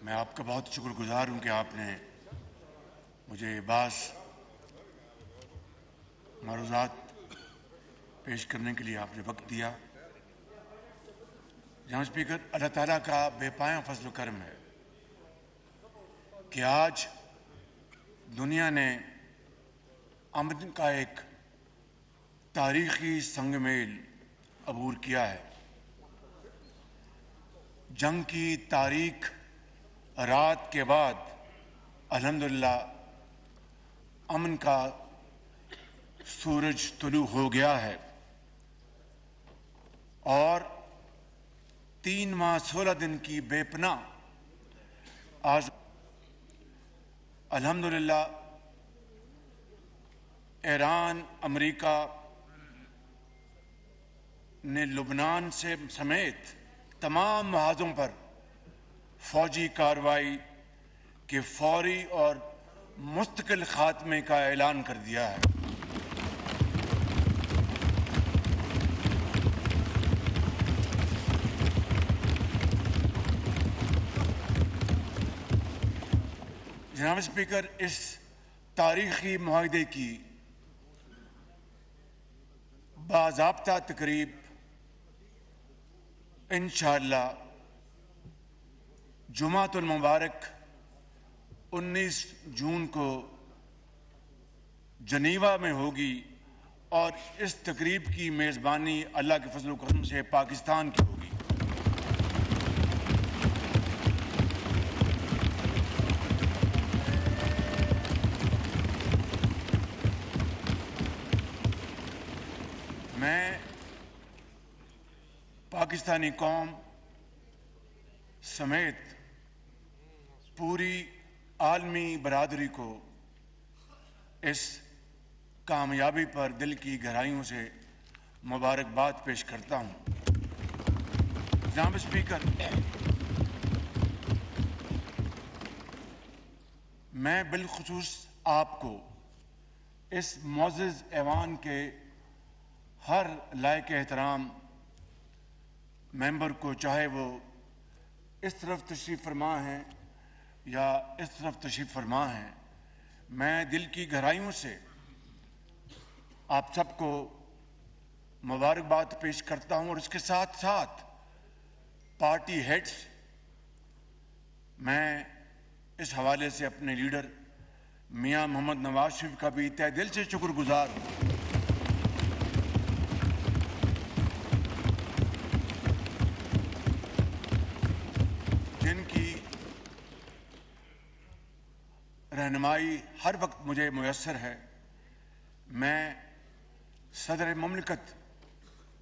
میں آپ کا بہت شکر گزار ہوں کہ آپ نے مجھے بعض معروضات پیش کرنے کے لیے آپ نے وقت دیا۔ جناب اسپیکر، اللہ تعالیٰ کا بے پایاں فضل و کرم ہے کہ آج دنیا نے امن کا ایک تاریخی سنگ میل عبور کیا ہے۔ جنگ کی تاریک رات کے بعد الحمدللہ امن کا سورج طلوع ہو گیا ہے اور 3 ماہ 16 دن کی بے پناہ آج الحمدللہ ایران، امریکہ نے لبنان سے سمیت تمام محاذوں پر فوجی کارروائی کے فوری اور مستقل خاتمے کا اعلان کر دیا ہے۔ جناب اسپیکر، اس تاریخی معاہدے کی باضابطہ تقریب انشاءاللہ جمعۃ المبارک 19 جون کو جنیوا میں ہوگی اور اس تقریب کی میزبانی اللہ کے فضل و کرم سے پاکستان کی ہوگی۔ میں پاکستانی قوم سمیت پوری عالمی برادری کو اس کامیابی پر دل کی گہرائیوں سے مبارکباد پیش کرتا ہوں۔ جناب اسپیکر، میں بالخصوص آپ کو اس معزز ایوان کے ہر لائق احترام ممبر کو، چاہے وہ اس طرف تشریف فرما ہیں یا اس طرف تشریف فرما ہیں، میں دل کی گہرائیوں سے آپ سب کو مبارکباد پیش کرتا ہوں اور اس کے ساتھ ساتھ پارٹی ہیڈز، میں اس حوالے سے اپنے لیڈر میاں محمد نواز شریف کا بھی تہ دل سے شکر گزار ہوں جن کی رہنمائی ہر وقت مجھے میسر ہے۔ میں صدر مملکت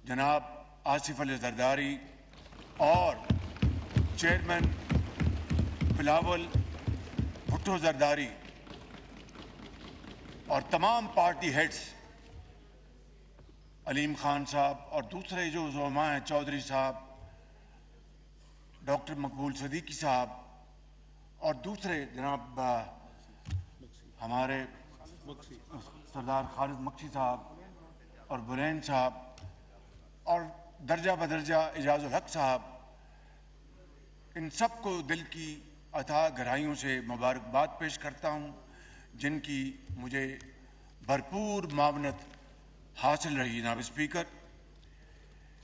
جناب آصف علی زرداری اور چیئرمین بلاول بھٹو زرداری اور تمام پارٹی ہیڈز علیم خان صاحب اور دوسرے جو زعماء ہیں، چودھری صاحب، ڈاکٹر مقبول صدیقی صاحب اور دوسرے جناب ہمارے سردار خالد مکسی صاحب اور برین صاحب اور درجہ بدرجہ اعجاز الحق صاحب، ان سب کو دل کی اتھاہ گہرائیوں سے مبارکباد پیش کرتا ہوں جن کی مجھے بھرپور معاونت حاصل رہی۔ جناب اسپیکر،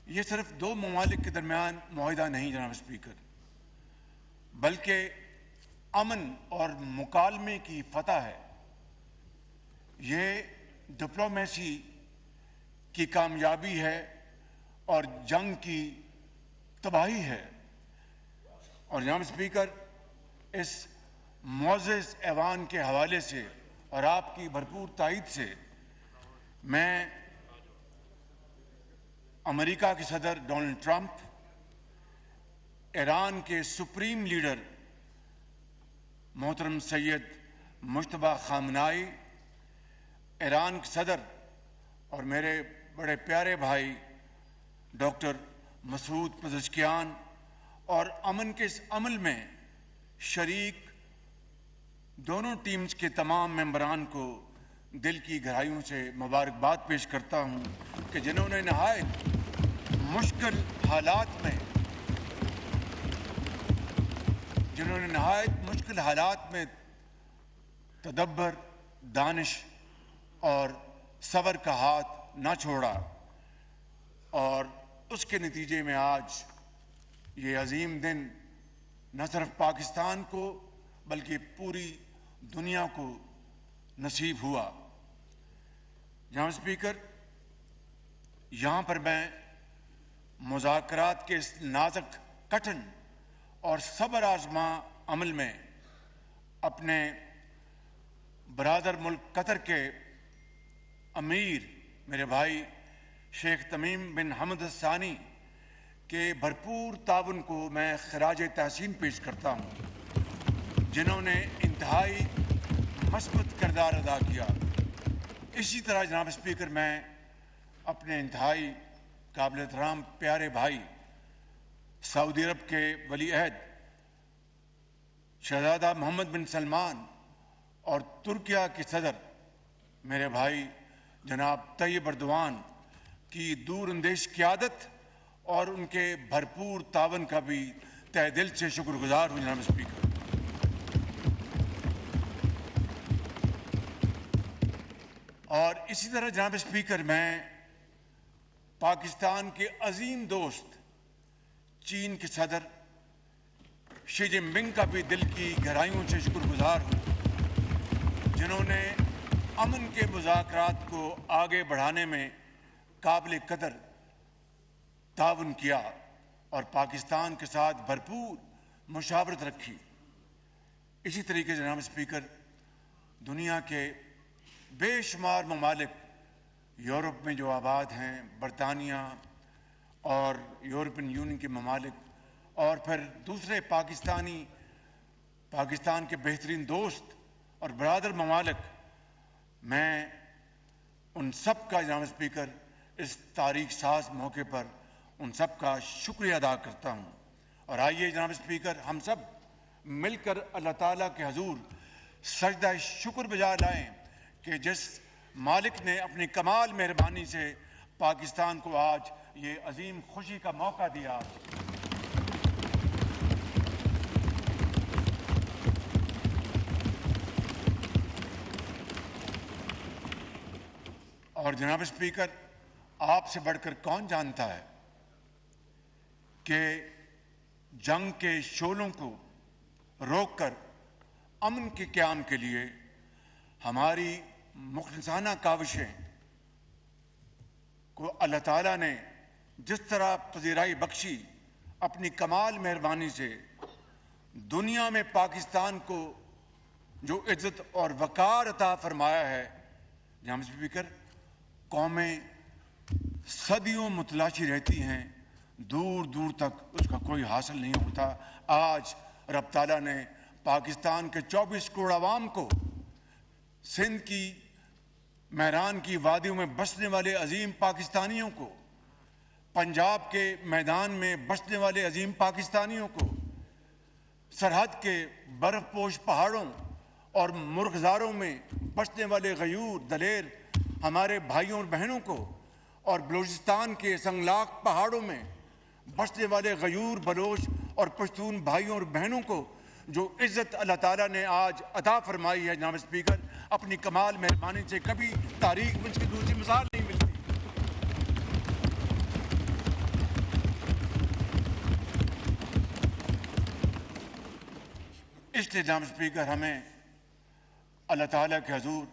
یہ صرف 2 ممالک کے درمیان معاہدہ نہیں جناب اسپیکر، بلکہ امن اور مکالمے کی فتح ہے۔ یہ ڈپلومیسی کی کامیابی ہے اور جنگ کی تباہی ہے۔ اور جناب اسپیکر، اس معزز ایوان کے حوالے سے اور آپ کی بھرپور تائید سے میں امریکہ کے صدر ڈونلڈ ٹرمپ، ایران کے سپریم لیڈر محترم سید مجتبیٰ خامنائی، ایران کے صدر اور میرے بڑے پیارے بھائی ڈاکٹر مسعود پزشکیان اور امن کے اس عمل میں شریک دونوں ٹیمز کے تمام ممبران کو دل کی گہرائیوں سے مبارکباد پیش کرتا ہوں کہ جنہوں نے نہایت مشکل حالات میں جنہوں نے نہایت مشکل حالات میں تدبر، دانش اور صبر کا ہاتھ نہ چھوڑا، اور اس کے نتیجے میں آج یہ عظیم دن نہ صرف پاکستان کو بلکہ پوری دنیا کو نصیب ہوا۔ جناب اسپیکر، یہاں پر میں مذاکرات کے اس نازک، کٹھن اور صبر آزما عمل میں اپنے برادر ملک قطر کے امیر میرے بھائی شیخ تمیم بن حمد الثانی کے بھرپور تعاون کو میں خراج تحسین پیش کرتا ہوں، جنہوں نے انتہائی مثبت کردار ادا کیا۔ اسی طرح جناب اسپیکر، میں اپنے انتہائی قابل احترام پیارے بھائی سعودی عرب کے ولی عہد شہزادہ محمد بن سلمان اور ترکیہ کے صدر میرے بھائی جناب طیب اردوان کی دور اندیش قیادت اور ان کے بھرپور تعاون کا بھی تہ دل سے شکر گزار ہوں جناب اسپیکر۔ اور اسی طرح جناب اسپیکر، میں پاکستان کے عظیم دوست چین کے صدر شی جن پنگ کا بھی دل کی گہرائیوں سے شکر گزار ہوں، جنہوں نے امن کے مذاکرات کو آگے بڑھانے میں قابل قدر تعاون کیا اور پاکستان کے ساتھ بھرپور مشاورت رکھی۔ اسی طریقے سے جناب اسپیکر، دنیا کے بے شمار ممالک یورپ میں جو آباد ہیں، برطانیہ اور یورپین یونین کے ممالک، اور پھر دوسرے پاکستان کے بہترین دوست اور برادر ممالک، میں ان سب کا جناب اسپیکر اس تاریخ ساز موقع پر ان سب کا شکریہ ادا کرتا ہوں۔ اور آئیے جناب اسپیکر، ہم سب مل کر اللہ تعالیٰ کے حضور سجدہ شکر بجا لائیں کہ جس مالک نے اپنی کمال مہربانی سے پاکستان کو آج یہ عظیم خوشی کا موقع دیا۔ اور جناب اسپیکر، آپ سے بڑھ کر کون جانتا ہے کہ جنگ کے شعلوں کو روک کر امن کے قیام کے لیے ہماری مخلصانہ کاوشیں کو اللہ تعالیٰ نے جس طرح پذیرائی بخشی، اپنی کمال مہربانی سے دنیا میں پاکستان کو جو عزت اور وقار عطا فرمایا ہے، جناب اسپیکر، قومیں صدیوں متلاشی رہتی ہیں، دور دور تک اس کا کوئی حاصل نہیں ہوتا۔ آج رب تعالیٰ نے پاکستان کے 24 کروڑ عوام کو، سندھ کی میران کی وادیوں میں بسنے والے عظیم پاکستانیوں کو، پنجاب کے میدان میں بسنے والے عظیم پاکستانیوں کو، سرحد کے برف پوش پہاڑوں اور مرغزاروں میں بسنے والے غیور دلیر ہمارے بھائیوں اور بہنوں کو، اور بلوچستان کے سنگلاق پہاڑوں میں بسنے والے غیور بلوچ اور پشتون بھائیوں اور بہنوں کو جو عزت اللہ تعالیٰ نے آج عطا فرمائی ہے، جناب اسپیکر، اپنی کمال مہربانی سے کبھی تاریخ میں اس کی دوسری مثال نہیں ملتی۔ اس لیے جناب اسپیکر، ہمیں اللہ تعالیٰ کے حضور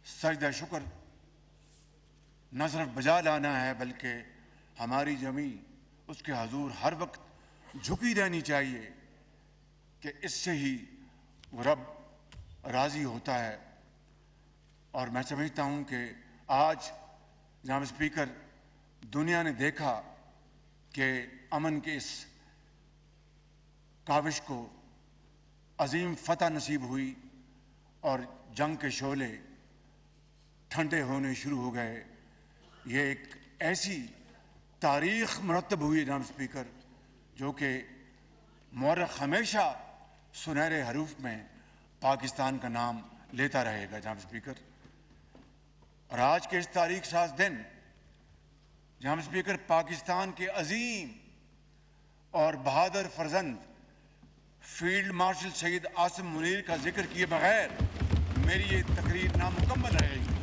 سجدہ شکر نہ صرف بجا لانا ہے، بلکہ ہماری جمی اس کے حضور ہر وقت جھکی رہنی چاہیے کہ اس سے ہی وہ رب راضی ہوتا ہے۔ اور میں سمجھتا ہوں کہ آج جناب اسپیکر، دنیا نے دیکھا کہ امن کے اس کاوش کو عظیم فتح نصیب ہوئی اور جنگ کے شعلے ٹھنڈے ہونے شروع ہو گئے۔ یہ ایک ایسی تاریخ مرتب ہوئی جناب اسپیکر جو کہ مورخ ہمیشہ سنہرے حروف میں پاکستان کا نام لیتا رہے گا جناب اسپیکر۔ اور آج کے اس تاریخ ساز دن جناب اسپیکر، پاکستان کے عظیم اور بہادر فرزند فیلڈ مارشل سید عاصم منیر کا ذکر کیے بغیر میری یہ تقریر نامکمل رہے گی۔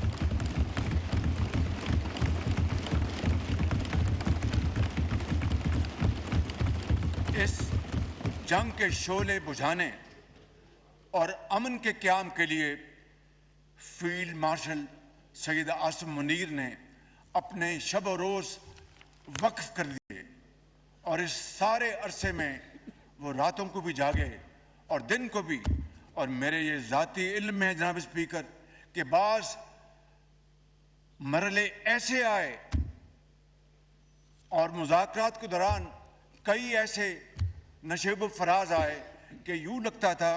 اس جنگ کے شعلے بجھانے اور امن کے قیام کے لیے فیلڈ مارشل سید عاصم منیر نے اپنے شب و روز وقف کر دیے، اور اس سارے عرصے میں وہ راتوں کو بھی جاگے اور دن کو بھی۔ اور میرے یہ ذاتی علم میں ہے جناب اسپیکر کہ بعض مرحلے ایسے آئے اور مذاکرات کے دوران کئی ایسے نشیب و فراز آئے کہ یوں لگتا تھا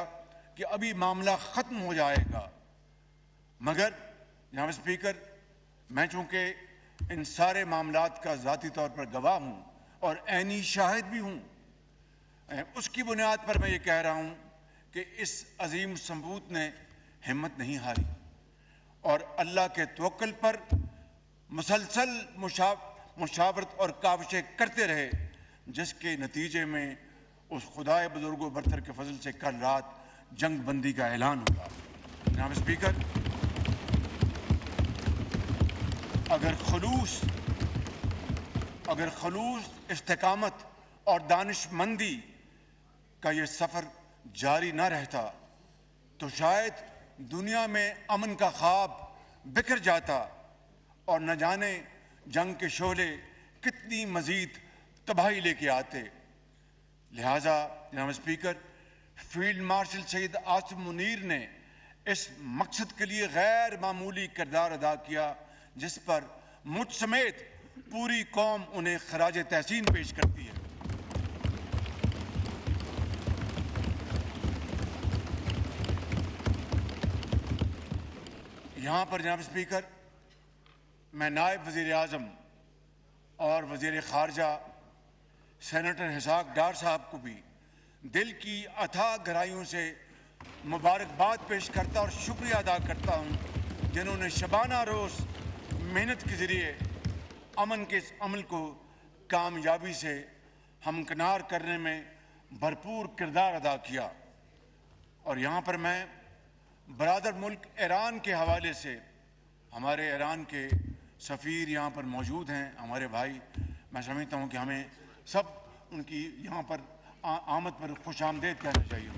کہ ابھی معاملہ ختم ہو جائے گا، مگر جناب اسپیکر میں چونکہ ان سارے معاملات کا ذاتی طور پر گواہ ہوں اور عینی شاہد بھی ہوں، اس کی بنیاد پر میں یہ کہہ رہا ہوں کہ اس عظیم ثبوت نے ہمت نہیں ہاری اور اللہ کے توکل پر مسلسل مشاورت اور کاوشیں کرتے رہے، جس کے نتیجے میں اس خدائے بزرگ و برتر کے فضل سے کل رات جنگ بندی کا اعلان ہوا۔ جناب اسپیکر، اگر خلوص، استقامت اور دانش مندی کا یہ سفر جاری نہ رہتا تو شاید دنیا میں امن کا خواب بکھر جاتا اور نہ جانے جنگ کے شعلے کتنی مزید تباہی لے کے آتے۔ لہٰذا جناب speaker, field marshal Syed Asim Munir نے اس مقصد کے لیے غیر معمولی کردار ادا کیا، جس پر مجھ سمیت پوری قوم انہیں خراج تحسین پیش کرتی ہے۔ یہاں پر جناب اسپیکر میں نائب وزیر اعظم اور وزیر خارجہ سینیٹر اسحاق ڈار صاحب کو بھی دل کی اتھاہ گہرائیوں سے مبارکباد پیش کرتا اور شکریہ ادا کرتا ہوں، جنہوں نے شبانہ روز محنت کے ذریعے امن کے اس عمل کو کامیابی سے ہمکنار کرنے میں بھرپور کردار ادا کیا۔ اور یہاں پر میں برادر ملک ایران کے حوالے سے، ہمارے ایران کے سفیر یہاں پر موجود ہیں، ہمارے بھائی، میں سمجھتا ہوں کہ ہمیں سب ان کی یہاں پر آمد پر خوش آمدید کہنا چاہیے۔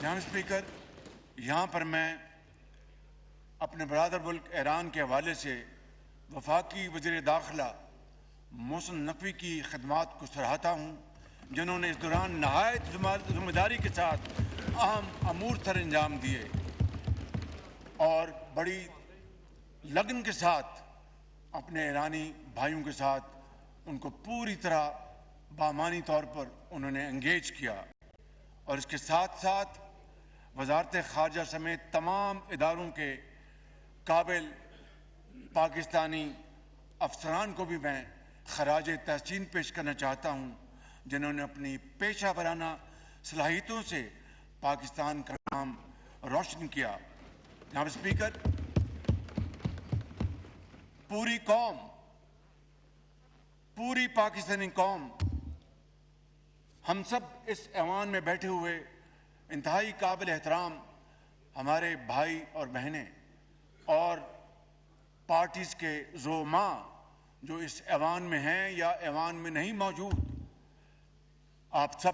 جناب اسپیکر، یہاں پر میں اپنے برادر ملک ایران کے حوالے سے وفاقی وزیر داخلہ محسن نقوی کی خدمات کو سراہتا ہوں، جنہوں نے اس دوران نہایت ذمہ داری کے ساتھ اہم امور سر انجام دیے اور بڑی لگن کے ساتھ اپنے ایرانی بھائیوں کے ساتھ ان کو پوری طرح بامانی طور پر انہوں نے انگیج کیا، اور اس کے ساتھ ساتھ وزارت خارجہ سمیت تمام اداروں کے قابل پاکستانی افسران کو بھی میں خراج تحسین پیش کرنا چاہتا ہوں، جنہوں نے اپنی پیشہ ورانہ صلاحیتوں سے پاکستان کا نام روشن کیا۔ جناب اسپیکر، پوری قوم، پوری پاکستانی قوم، ہم سب اس ایوان میں بیٹھے ہوئے انتہائی قابل احترام ہمارے بھائی اور بہنیں اور پارٹیز کے زعماء جو اس ایوان میں ہیں یا ایوان میں نہیں موجود، آپ سب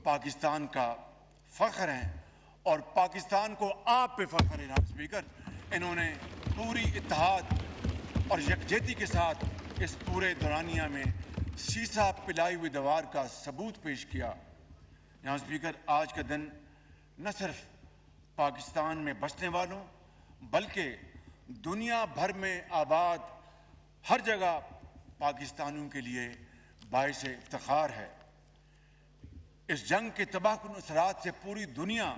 پاکستان کا فخر ہیں اور پاکستان کو آپ پہ فخر ہے۔ جناب اسپیکر، انہوں نے پوری اتحاد اور یکجہتی کے ساتھ اس پورے دورانیہ میں سیسا پلائی ہوئی دیوار کا ثبوت پیش کیا۔ جناب اسپیکر، آج کا دن نہ صرف پاکستان میں بسنے والوں بلکہ دنیا بھر میں آباد ہر جگہ پاکستانیوں کے لیے باعث افتخار ہے۔ اس جنگ کے تباہ کن اثرات سے پوری دنیا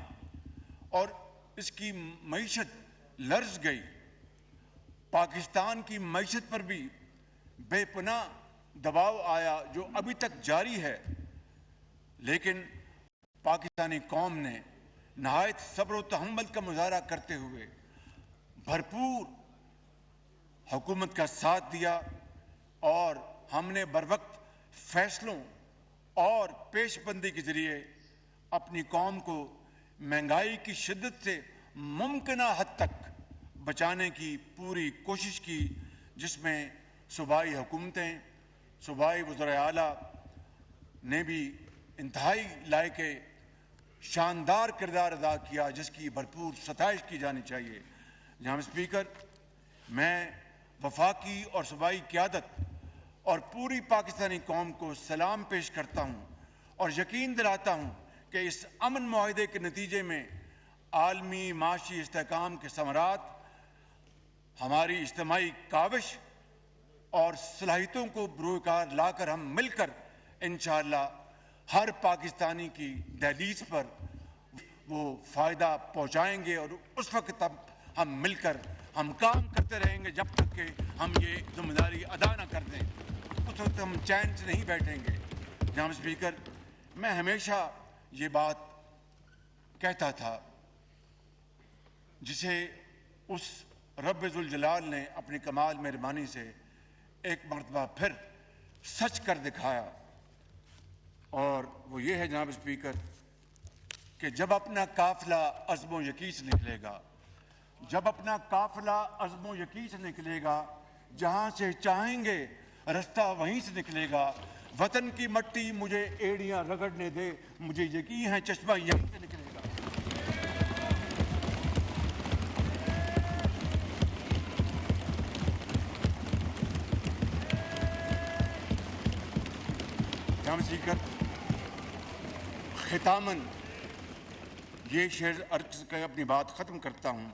اور اس کی معیشت لرز گئی۔ پاکستان کی معیشت پر بھی بے پناہ دباؤ آیا جو ابھی تک جاری ہے، لیکن پاکستانی قوم نے نہایت صبر و تحمل کا مظاہرہ کرتے ہوئے بھرپور حکومت کا ساتھ دیا اور ہم نے بروقت فیصلوں اور پیش بندی کے ذریعے اپنی قوم کو مہنگائی کی شدت سے ممکنہ حد تک بچانے کی پوری کوشش کی، جس میں صوبائی حکومتیں، صوبائی وزرائے اعلیٰ نے بھی انتہائی لائق شاندار کردار ادا کیا، جس کی بھرپور ستائش کی جانی چاہیے۔ جناب اسپیکر، میں وفاقی اور صوبائی قیادت اور پوری پاکستانی قوم کو سلام پیش کرتا ہوں اور یقین دلاتا ہوں کہ اس امن معاہدے کے نتیجے میں عالمی معاشی استحکام کے ثمرات ہماری اجتماعی کاوش اور صلاحیتوں کو بروئے کار لا کر ہم مل کر انشاءاللہ ہر پاکستانی کی دہلیز پر وہ فائدہ پہنچائیں گے، اور اس وقت تک ہم مل کر ہم کام کرتے رہیں گے جب تک کہ ہم یہ ذمہ داری ادا نہ کر دیں۔ اس وقت ہم چین سے نہیں بیٹھیں گے۔ جناب اسپیکر، میں ہمیشہ یہ بات کہتا تھا جسے اس رب ذوالجلال نے اپنی کمال مہربانی سے ایک مرتبہ پھر سچ کر دکھایا، اور وہ یہ ہے جناب اسپیکر کہ جب اپنا قافلہ عزم و یقین سے نکلے گا، جب اپنا قافلہ عزم و یقین سے نکلے گا، جہاں سے چاہیں گے رستہ وہیں سے نکلے گا۔ وطن کی مٹی مجھے ایڑیاں رگڑنے دے، مجھے یقین ہے چشمہ یہیں سے نکلے گا۔ جناب اسپیکر، ختاماً یہ شعر عرض کر اپنی بات ختم کرتا ہوں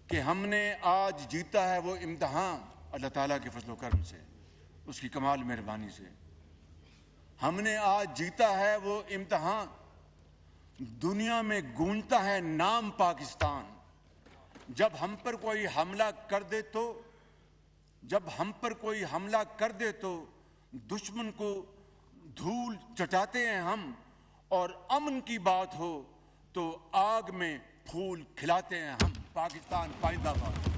کہ ہم نے آج جیتا ہے وہ امتحان اللہ تعالیٰ کے فضل و کرم سے، اس کی کمال مہربانی سے۔ ہم نے آج جیتا ہے وہ امتحان، دنیا میں گونجتا ہے نام پاکستان۔ جب ہم پر کوئی حملہ کر دے تو دشمن کو دھول چٹاتے ہیں ہم، اور امن کی بات ہو تو آگ میں پھول کھلاتے ہیں ہم۔ پاکستان پائندہ باد۔